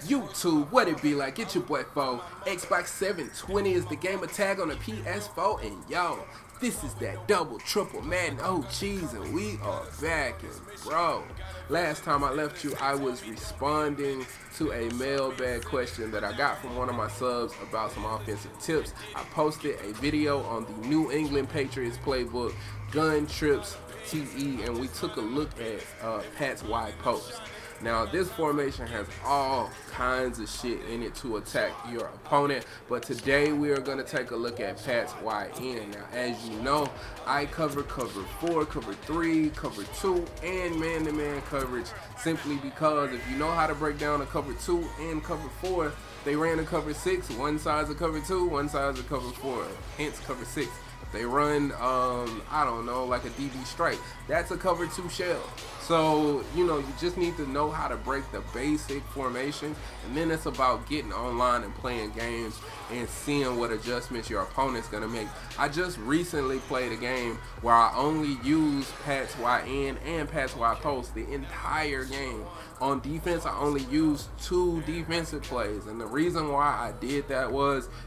YouTube, what it be like? Get your boy Fo. Xbox 720 is the gamer tag on the PS4, and yo, this is that double, triple Madden OGs, and we are back. And bro, last time I left you, I was responding to a mailbag question that I got from one of my subs about some offensive tips. I posted a video on the New England Patriots playbook, gun trips TE, and we took a look at Pat's wide post. Now, this formation has all kinds of shit in it to attack your opponent, but today we are going to take a look at Pat's wide end. Now, as you know, I cover 4, cover 3, cover 2, and man-to-man coverage simply because if you know how to break down a cover 2 and cover 4, they ran a cover 6, one side's a cover 2, one side's a cover 4, hence cover 6. They run, I don't know, like a DB strike. That's a cover 2 shell. So, you know, you just need to know how to break the basic formation. And then it's about getting online and playing games and seeing what adjustments your opponent's going to make. I just recently played a game where I only used Pat's wide end and Pat's wide post the entire game. On defense, I only used 2 defensive plays. And the reason why I did that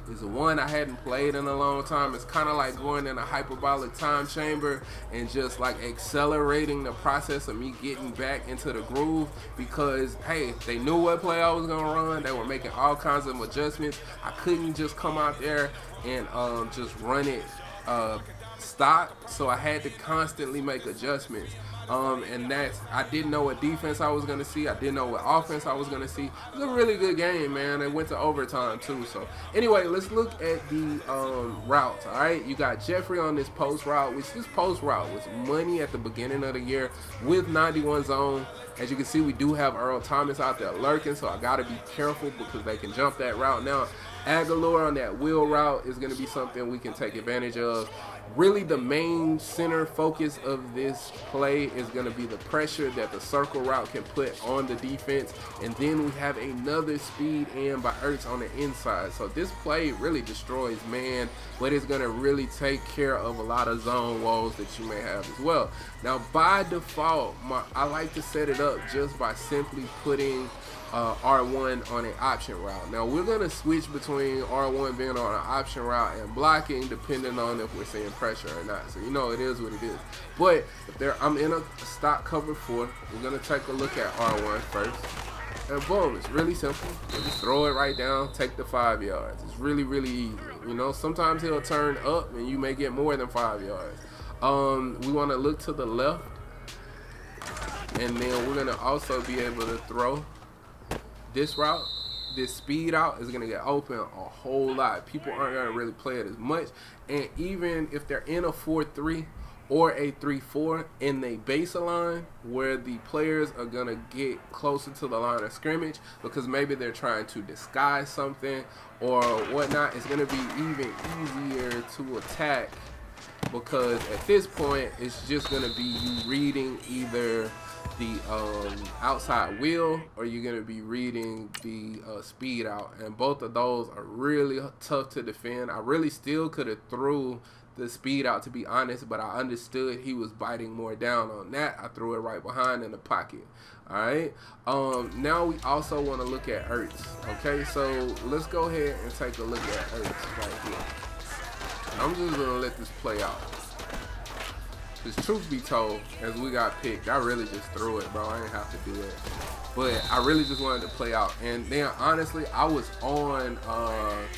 is one, I hadn't played in a long time. It's kind of like going in a hyperbolic time chamber and just like accelerating the process of me getting back into the groove because, hey, they knew what play I was going to run. They were making all kinds of adjustments. I couldn't just come out there and just run it stock. So I had to constantly make adjustments. And I didn't know what defense I was going to see. I didn't know what offense I was going to see. It was a really good game, man. It went to overtime, too. So, anyway, let's look at the routes, all right? You got Jeffrey on this post route, which this post route was money at the beginning of the year with 91 zone. As you can see, we do have Earl Thomas out there lurking, so I got to be careful because they can jump that route. Now, Aguilar on that wheel route is going to be something we can take advantage of. Really, the main center focus of this play is going to be the pressure that the circle route can put on the defense. And then we have another speed in by Ertz on the inside. So this play really destroys man, but it's going to really take care of a lot of zone woes that you may have as well. Now, by default, I like to set it up just by simply putting R1 on an option route. Now we're going to switch between R1 being on an option route and blocking depending on if we're seeing pressure or not. So you know it is what it is. But if I'm in a stock cover 4, we're going to take a look at R1 first. And boom, it's really simple. You just throw it right down, take the 5 yards. It's really, really easy. You know, sometimes he'll turn up and you may get more than 5 yards. We want to look to the left. And then we're going to also be able to throw this route. This speed out is going to get open a whole lot. People aren't going to really play it as much. And even if they're in a 4-3 or a 3-4 in the baseline where the players are going to get closer to the line of scrimmage because maybe they're trying to disguise something or whatnot, it's going to be even easier to attack because at this point it's just going to be you reading either the outside wheel or you're going to be reading the speed out, and both of those are really tough to defend. I really still could have threw the speed out, to be honest, but I understood he was biting more down on that. I threw it right behind in the pocket. Alright, now we also want to look at Ertz. Okay, so let's go ahead and take a look at Ertz right here. I'm just going to let this play out. Because truth be told, as we got picked, I really just threw it, bro. I didn't have to do it. But I really just wanted to play out. And then, honestly, I was on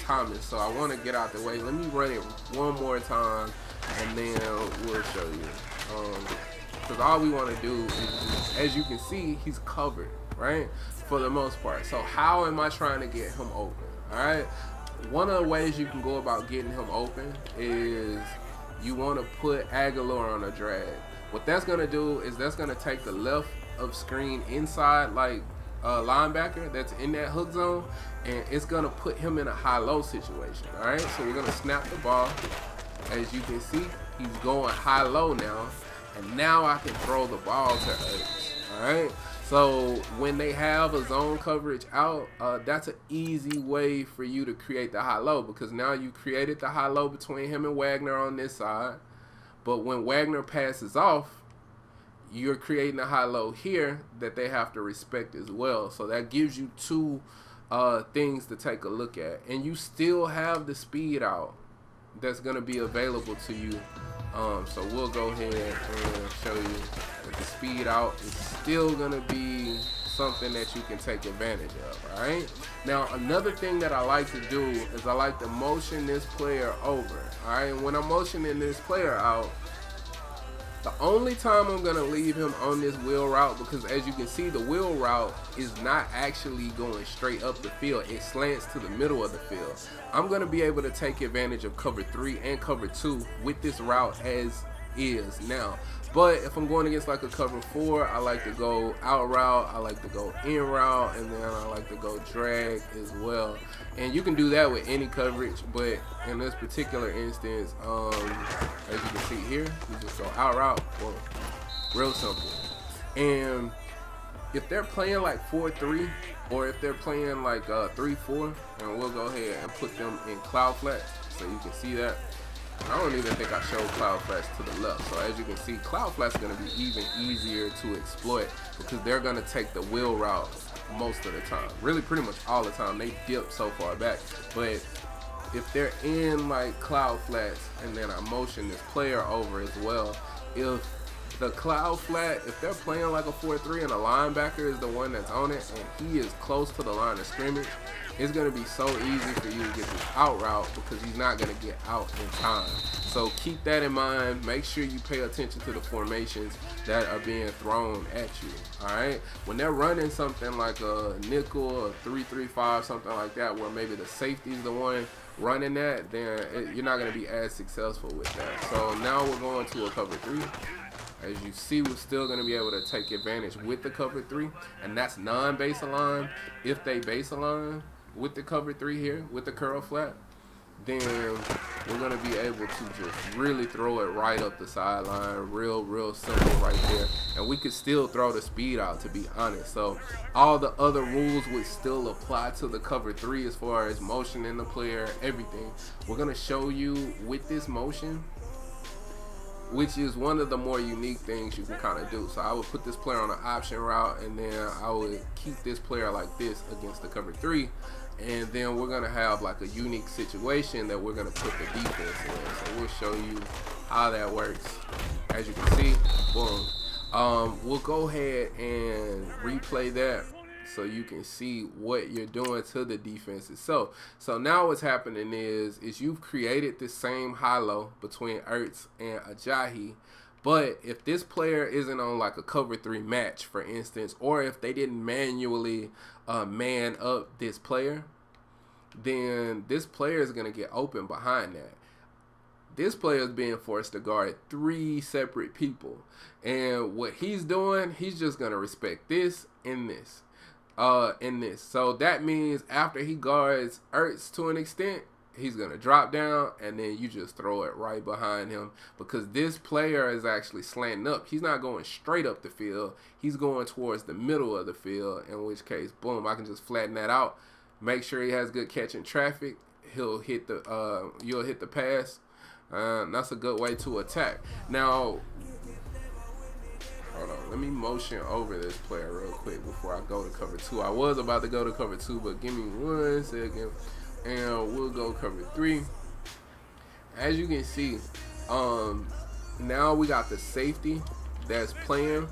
Thomas, so I want to get out the way. Let me run it one more time, and then we'll show you. Because all we want to do is, just, as you can see, he's covered, right? For the most part. So how am I trying to get him open? All right? One of the ways you can go about getting him open is you want to put Aguilar on a drag. What that's going to do is that's going to take the left of screen inside like linebacker that's in that hook zone, and it's going to put him in a high-low situation. All right, so we're going to snap the ball. As you can see, he's going high-low now, and now I can throw the ball to Ertz. All right, so when they have a zone coverage out, that's an easy way for you to create the high-low because now you created the high-low between him and Wagner on this side. But when Wagner passes off, you're creating a high-low here that they have to respect as well. So that gives you two things to take a look at, and you still have the speed out that's going to be available to you. So we'll go ahead and show you that the speed out is still going to be something that you can take advantage of. All right, now another thing that I like to do is I like to motion this player over. All right, and when I'm motioning this player out, the only time I'm going to leave him on this wheel route, because as you can see, the wheel route is not actually going straight up the field. It slants to the middle of the field. I'm going to be able to take advantage of cover 3 and cover 2 with this route as is now. But if I'm going against like a cover 4, I like to go out route, I like to go in route, and then I like to go drag as well. And you can do that with any coverage, but in this particular instance, as you can see here, you just go out route, boom, real simple. And if they're playing like 4-3, or if they're playing like 3-4, and we'll go ahead and put them in cloud flats so you can see that. I don't even think I showed cloud flats to the left. So as you can see, cloud flats are going to be even easier to exploit because they're going to take the wheel route most of the time. Really pretty much all the time. They dip so far back. But if they're in like cloud flats and then I motion this player over as well, if the cloud flat, if they're playing like a 4-3 and a linebacker is the one that's on it and he is close to the line of scrimmage, it's going to be so easy for you to get this out route because he's not going to get out in time. So keep that in mind. Make sure you pay attention to the formations that are being thrown at you. Alright? When they're running something like a nickel or 3-3-5, something like that, where maybe the safety is the one running that, then you're not going to be as successful with that. So now we're going to a cover 3. As you see, we're still going to be able to take advantage with the cover 3, and that's non-base align. If they base align with the cover 3 here, with the curl flat, then we're going to be able to just really throw it right up the sideline, real simple right there. And we could still throw the speed out, to be honest. So all the other rules would still apply to the cover 3 as far as motion in the player, everything. We're going to show you with this motion, which is one of the more unique things you can kind of do. So I would put this player on an option route, and then I would keep this player like this against the cover 3, and then we're gonna have like a unique situation that we're gonna put the defense in. So we'll show you how that works. As you can see, boom. We'll go ahead and replay that so you can see what you're doing to the defense itself. So now what's happening is you've created the same high-low between Ertz and Ajayi, but if this player isn't on like a cover 3 match, for instance, or if they didn't manually man up this player, then this player is going to get open behind that. This player is being forced to guard 3 separate people, and what he's doing, he's just going to respect this and this. So that means after he guards Ertz to an extent, he's gonna drop down, and then you just throw it right behind him, because this player is actually slanting up. He's not going straight up the field, he's going towards the middle of the field, in which case, boom, I can just flatten that out, make sure he has good catch in traffic, he'll hit the you'll hit the pass. That's a good way to attack. Now hold on, let me motion over this player real quick before I go to cover 2. I was about to go to cover 2, but give me 1 second, and we'll go cover 3. As you can see, now we got the safety that's playing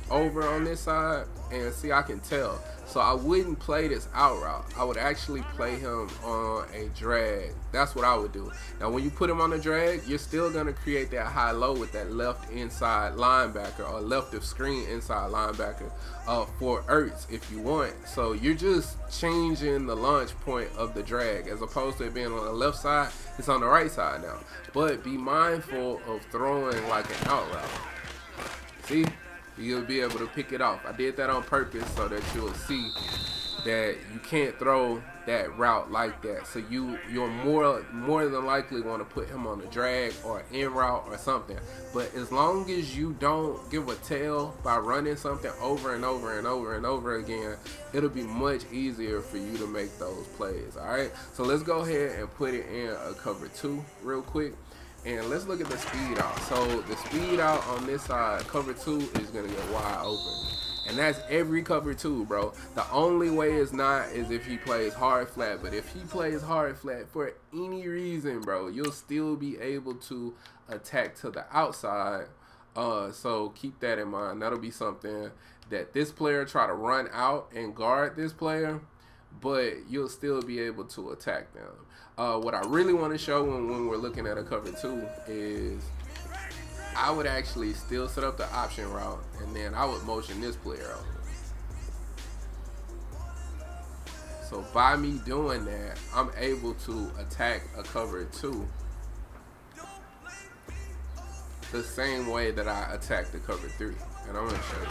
over on this side, and see, I can tell. So I wouldn't play this out route. I would actually play him on a drag. That's what I would do. Now when you put him on a drag, you're still going to create that high-low with that left inside linebacker, or left of screen inside linebacker for Ertz if you want. So you're just changing the launch point of the drag. As opposed to it being on the left side, it's on the right side now. But be mindful of throwing like an out route. See? You'll be able to pick it off. I did that on purpose so that you'll see that you can't throw that route like that. So you'll more than likely want to put him on a drag or an in route or something. But as long as you don't give a tail by running something over and over and over and over again, it'll be much easier for you to make those plays. Alright, so let's go ahead and put it in a cover 2 real quick. And let's look at the speed out. So the speed out on this side, cover 2 is gonna get wide open. And that's every cover 2, bro. The only way it's not is if he plays hard flat. But if he plays hard flat for any reason, bro, you'll still be able to attack to the outside. So keep that in mind. That'll be something that this player try to run out and guard this player, but you'll still be able to attack them. What I really want to show when we're looking at a cover 2 is I would actually still set up the option route, and then I would motion this player over. So by me doing that, I'm able to attack a cover 2 the same way that I attacked the cover 3. And I'm going to show you.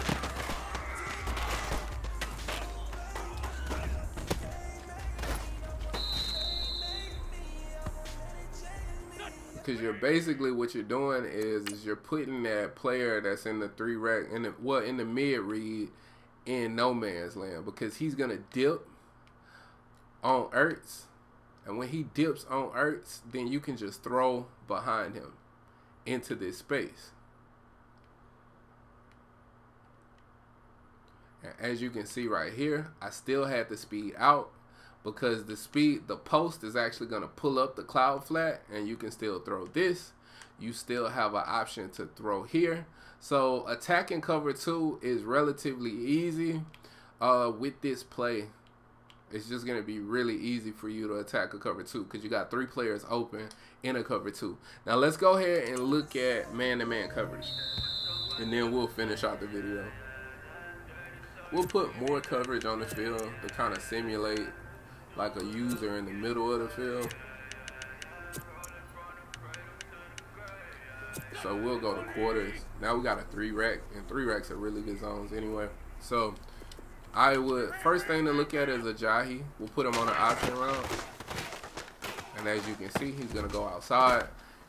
Because you're basically, what you're doing is you're putting that player that's in the 3 rack, in the mid read, in no man's land, because he's gonna dip on Ertz, and when he dips on Ertz, then you can just throw behind him into this space. And as you can see right here, I still had the speed out, because the post is actually going to pull up the cloud flat, and you can still throw this. You still have an option to throw here. So attacking cover 2 is relatively easy with this play. It's just going to be really easy for you to attack a cover 2 because you got 3 players open in a cover 2. Now let's go ahead and look at man-to-man coverage, and then we'll finish out the video. We'll put more coverage on the field to kind of simulate like a user in the middle of the field. So we'll go to quarters. Now we got a 3 rack, and 3 racks are really good zones anyway. So I would, first thing to look at is Ajayi. We'll put him on an option route. And as you can see, he's gonna go outside,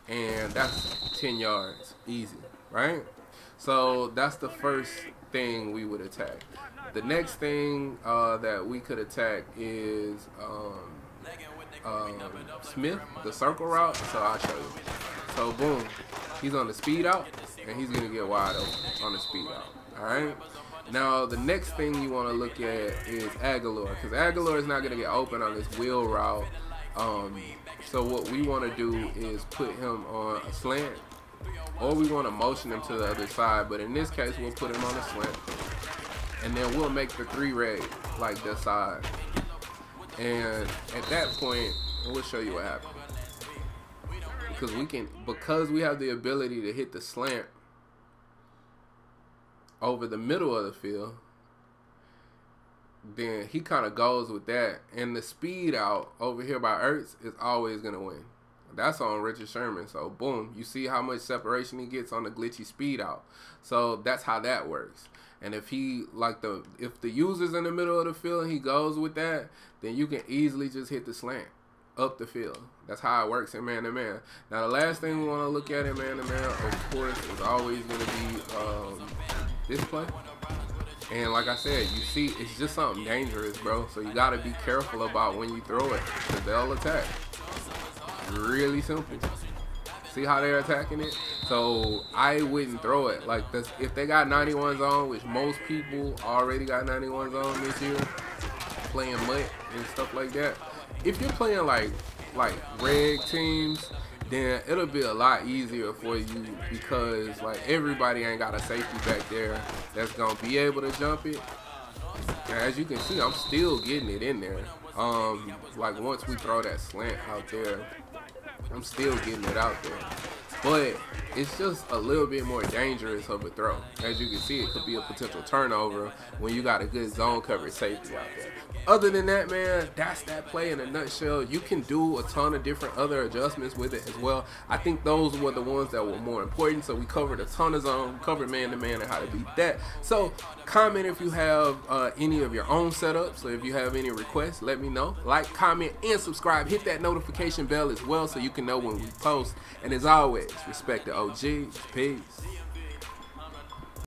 and that's 10 yards, easy, right? So that's the first thing we would attack. The next thing that we could attack is Smith, the circle route. So I'll show you. So boom, he's on the speed out, and he's gonna get wide open on the speed out. All right. Now the next thing you want to look at is Aguilar, because Aguilar is not gonna get open on this wheel route. So what we want to do is put him on a slant, or we want to motion him to the other side. But in this case, we'll put him on a slant, and then we'll make the 3 rack like this side. And at that point, we'll show you what happens. Because we have the ability to hit the slant over the middle of the field, then he kind of goes with that. And the speed out over here by Ertz is always going to win. That's on Richard Sherman. So boom, you see how much separation he gets on the glitchy speed out. So that's how that works. And if if the user's in the middle of the field and he goes with that, then you can easily just hit the slant up the field. That's how it works in man-to-man. Now the last thing we want to look at in man-to-man, of course, is always going to be this play. And like I said, you see, it's just something dangerous, bro. So you got to be careful about when you throw it, because they'll attack. Really simple. See how they're attacking it? So I wouldn't throw it like this. If they got 91 zone, which most people already got 91 zone this year, playing MUT and stuff like that. If you're playing like reg teams, then it'll be a lot easier for you, because like everybody ain't got a safety back there that's gonna be able to jump it. And as you can see, I'm still getting it in there. Like once we throw that slant out there, I'm still getting it out there. But it's just a little bit more dangerous of a throw. As you can see, it could be a potential turnover when you got a good zone coverage safety out there. Other than that, man, that's that play in a nutshell. You can do a ton of different other adjustments with it as well. I think those were the ones that were more important. So we covered a ton of zone, covered man-to-man and how to beat that. So comment if you have any of your own setups. So if you have any requests, let me know. Like, comment, and subscribe. Hit that notification bell as well so you can know when we post. And as always, respect the OGs. Peace.